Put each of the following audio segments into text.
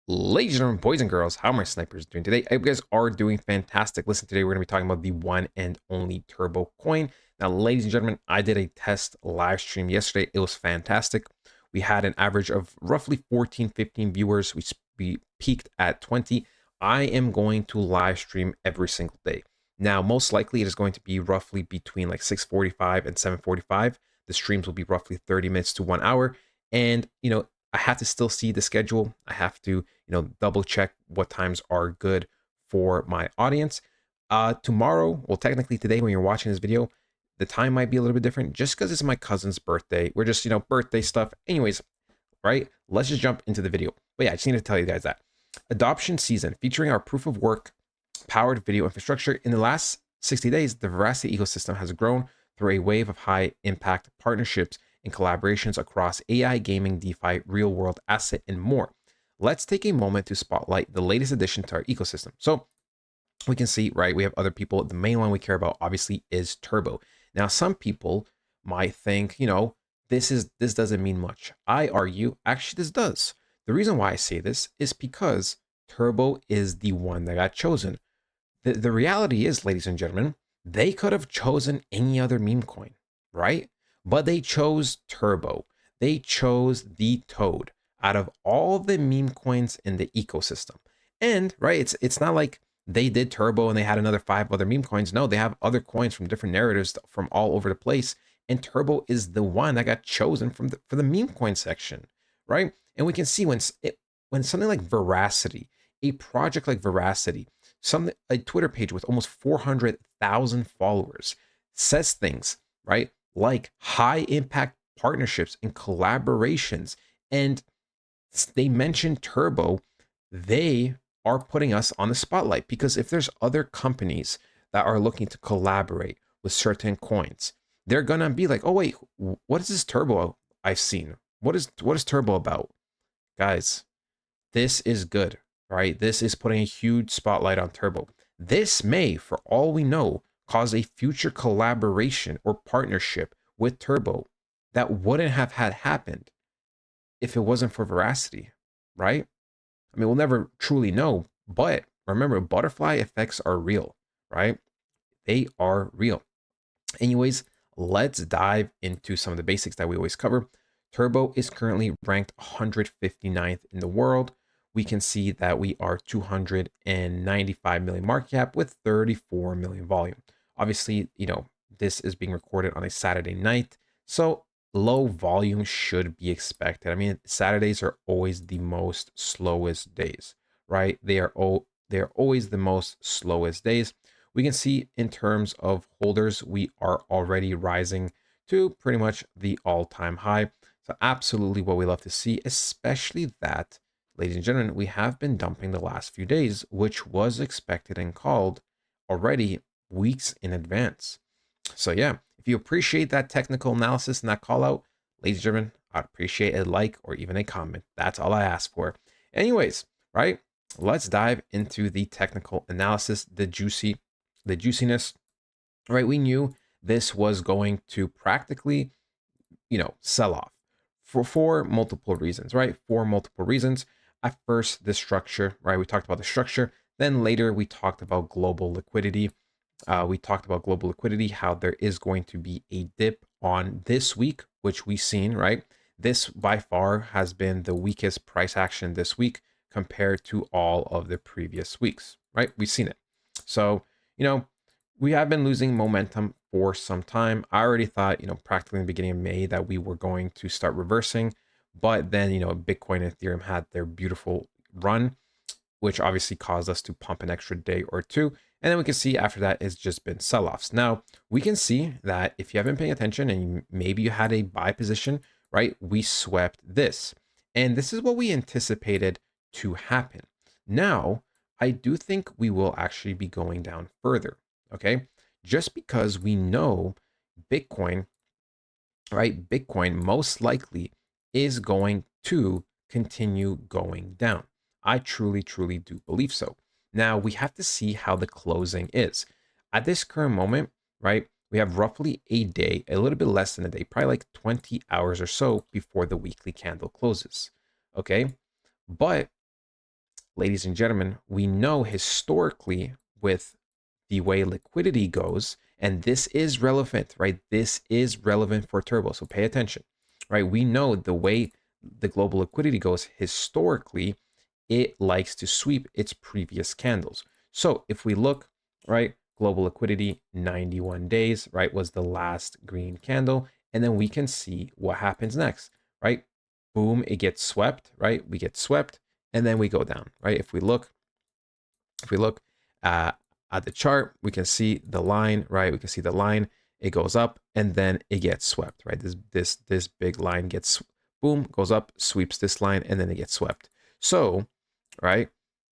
Ladies and gentlemen, boys and girls, how are my snipers doing today? I hope you guys are doing fantastic. Listen, today we're going to be talking about the one and only Turbo coin. Now, ladies and gentlemen, I did a test live stream yesterday. It was fantastic. We had an average of roughly 14, 15 viewers. We peaked at 20. I am going to live stream every single day. Now, most likely it is going to be roughly between like 6:45 and 7:45. The streams will be roughly 30 minutes to 1 hour. And, I have to still see the schedule. I have to double check what times are good for my audience. Tomorrow, well, technically today when you're watching this video, the time might be a little bit different just because it's my cousin's birthday. We're just, birthday stuff. Anyways, right? Let's just jump into the video. But yeah, I just need to tell you guys that. Adoption season featuring our proof of work powered video infrastructure. In the last 60 days, the Veracity ecosystem has grown through a wave of high impact partnerships and collaborations across AI, gaming, DeFi, real world asset, and more. Let's take a moment to spotlight the latest addition to our ecosystem. So we can see, right, we have other people. The main one we care about, obviously, is Turbo. Now, some people might think, this doesn't mean much. I argue, actually, this does. The reason why I say this is because Turbo is the one that got chosen. The reality is, ladies and gentlemen, they could have chosen any other meme coin, right? But they chose Turbo. They chose the Toad out of all the meme coins in the ecosystem. And right, it's not like they did Turbo and they had another 5 other meme coins. No, they have other coins from different narratives from all over the place. And Turbo is the one that got chosen for the meme coin section, right? And we can see when something like Veracity, a project like Veracity, a Twitter page with almost 400,000 followers says things, right? Like high impact partnerships and collaborations. And they mentioned Turbo, they are putting us on the spotlight because if there's other companies that are looking to collaborate with certain coins, they're gonna be like, oh wait, what is this Turbo I've seen? What is Turbo about? Guys, this is good, right? This is putting a huge spotlight on Turbo. This may, for all we know, cause a future collaboration or partnership with Turbo that wouldn't have had happened if it wasn't for Veracity, right? I mean, we'll never truly know, but remember, butterfly effects are real, right? They are real. Anyways, let's dive into some of the basics that we always cover. Turbo is currently ranked 159th in the world. We can see that we are 295 million market cap with 34 million volume. Obviously, this is being recorded on a Saturday night, so low volume should be expected. I mean, Saturdays are always the most slowest days, right? They're always the most slowest days. We can see in terms of holders, we are already rising to pretty much the all-time high. So absolutely what we love to see, especially that, ladies and gentlemen, we have been dumping the last few days, which was expected and called already weeks in advance. So yeah, if you appreciate that technical analysis and that call out, ladies and gentlemen, I'd appreciate a like or even a comment. That's all I ask for. Anyways, right? Let's dive into the technical analysis, the juiciness, right? We knew this was going to practically, sell off for multiple reasons, right? For multiple reasons. At first, the structure, right? We talked about the structure. Then later, we talked about global liquidity. How there is going to be a dip on this week, which we've seen, right? This by far has been the weakest price action this week compared to all of the previous weeks, right? We've seen it. So, we have been losing momentum for some time. I already thought, practically in the beginning of May that we were going to start reversing, but then, Bitcoin and Ethereum had their beautiful run, which obviously caused us to pump an extra day or two. And then we can see after that it's just been sell-offs. Now, we can see that if you haven't been paying attention and maybe you had a buy position, right? We swept this. And this is what we anticipated to happen. Now, I do think we will actually be going down further, okay? Just because we know Bitcoin, right? Bitcoin most likely is going to continue going down. I truly, truly do believe so. Now, we have to see how the closing is. At this current moment, right, we have roughly a day, a little bit less than a day, probably like 20 hours or so before the weekly candle closes. Okay. But ladies and gentlemen, we know historically with the way liquidity goes, and this is relevant, right? This is relevant for turbo. So pay attention, right? We know the way the global liquidity goes historically, it likes to sweep its previous candles. So if we look, right, global liquidity 91 days, right, was the last green candle. And then we can see what happens next, right? Boom, it gets swept, right? We get swept and then we go down, right? If we look at the chart, we can see the line, right? We can see the line, it goes up and then it gets swept, right? This big line gets, boom, goes up, sweeps this line, and then it gets swept. So, right,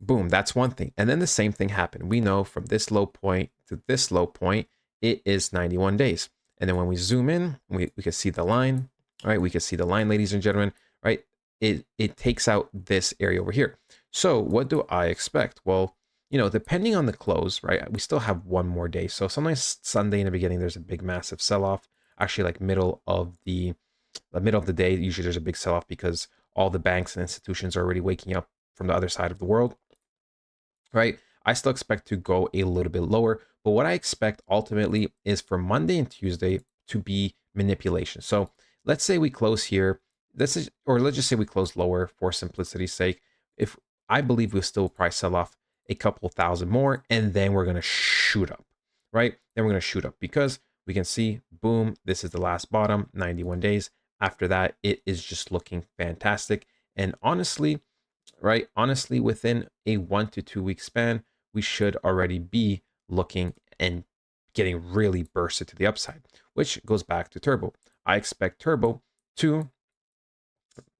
boom, that's one thing. And then the same thing happened. We know from this low point to this low point, it is 91 days. And then when we zoom in, we can see the line, right? We can see the line, ladies and gentlemen, right? It takes out this area over here. So what do I expect? Well, depending on the close, right? We still have one more day. So sometimes Sunday in the beginning, there's a big, massive sell-off. Actually, like middle of the day, usually there's a big sell-off because all the banks and institutions are already waking up from the other side of the world, right? I still expect to go a little bit lower, but what I expect ultimately is for Monday and Tuesday to be manipulation. So let's say we close here, let's just say we close lower for simplicity's sake. If I believe we'll still probably sell off a couple thousand more, and then we're going to shoot up, right? Then we're going to shoot up because we can see, boom, this is the last bottom, 91 days. After that, it is just looking fantastic. And honestly, right, honestly, within a 1 to 2 week span, we should already be looking and getting really bursted to the upside, which goes back to turbo. I expect turbo to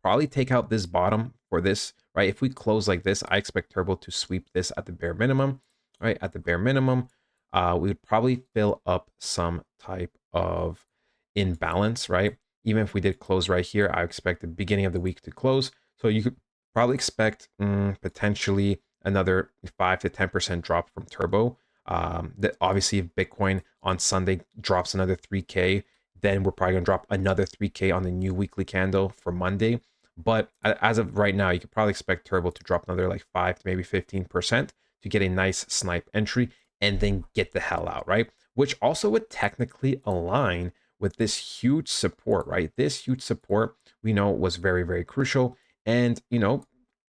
probably take out this bottom for this, right? If we close like this, I expect turbo to sweep this at the bare minimum, right? At the bare minimum, we would probably fill up some type of imbalance, right? Even if we did close right here, I expect the beginning of the week to close. So you could probably expect potentially another 5 to 10% drop from turbo. That obviously if Bitcoin on Sunday drops another 3K, then we're probably going to drop another 3K on the new weekly candle for Monday. But as of right now, you could probably expect turbo to drop another like 5 to maybe 15% to get a nice snipe entry and then get the hell out, right? Which also would technically align with this huge support, right? This huge support we know was very, very crucial. And,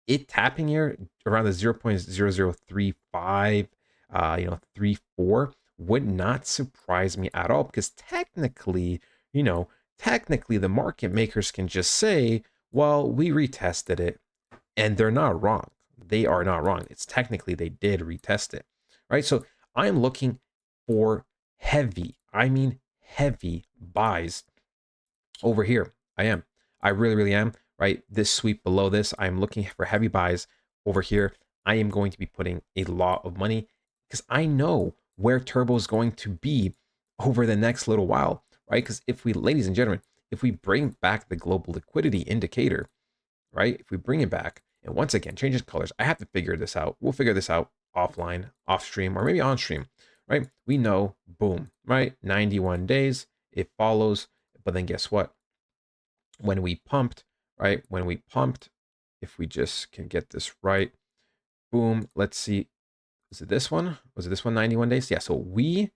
it tapping here around the 0.0035, 34 would not surprise me at all because technically the market makers can just say, well, we retested it, and they're not wrong. They are not wrong. It's technically they did retest it, right? So I'm looking for heavy, I mean heavy buys over here. I really, really am, right? This sweep below this, I'm looking for heavy buys over here. I am going to be putting a lot of money because I know where turbo is going to be over the next little while, right? Because if we, ladies and gentlemen, if we bring back the global liquidity indicator, right? If we bring it back, and once again, changes colors, I have to figure this out. We'll figure this out offline, off stream, or maybe on stream, right? We know, boom, right? 91 days, it follows, but then guess what? When we pumped, right? When we pumped, if we just can get this right, boom, let's see. Is it this one? Was it this one, 91 days? Yeah, so we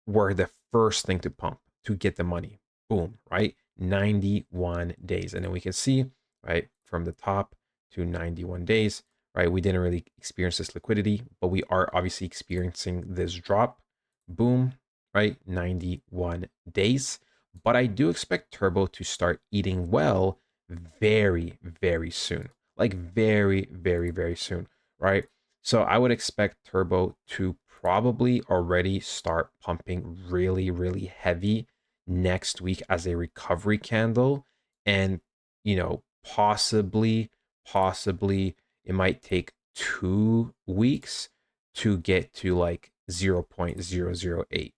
were the first thing to pump to get the money. Boom, right? 91 days. And then we can see, right, from the top to 91 days, right? We didn't really experience this liquidity, but we are obviously experiencing this drop. Boom, right? 91 days. But I do expect turbo to start eating well very, very soon. Like very, very, very soon, right? So I would expect turbo to probably already start pumping really, really heavy next week as a recovery candle. And, possibly it might take 2 weeks to get to like 0.008,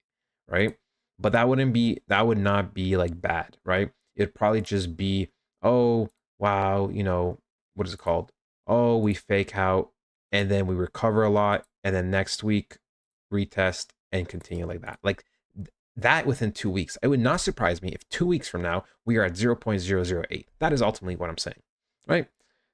right? But that would not be like bad, right? It'd probably just be, oh, wow, what is it called? Oh, we fake out and then we recover a lot. And then next week, retest and continue like that. Like that within 2 weeks. It would not surprise me if 2 weeks from now we are at 0.008. That is ultimately what I'm saying, right?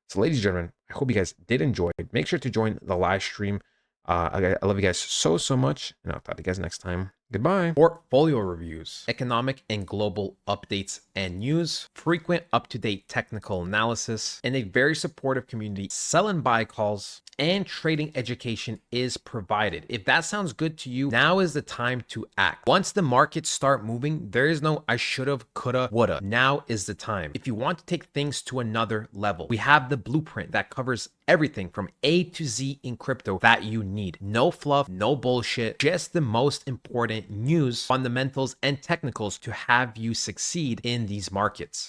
So, ladies and gentlemen, I hope you guys did enjoy. Make sure to join the live stream. I love you guys so much, and I'll talk to you guys next time. Goodbye. Portfolio reviews, economic and global updates and news, frequent up-to-date technical analysis, and a very supportive community. Sell and buy calls and trading education is provided. If that sounds good to you, now is the time to act. Once the markets start moving, there is no I should have, coulda, woulda. Now is the time. If you want to take things to another level, we have the blueprint that covers everything from A to Z in crypto that you need. No fluff, no bullshit, just the most important news, fundamentals, and technicals to have you succeed in these markets.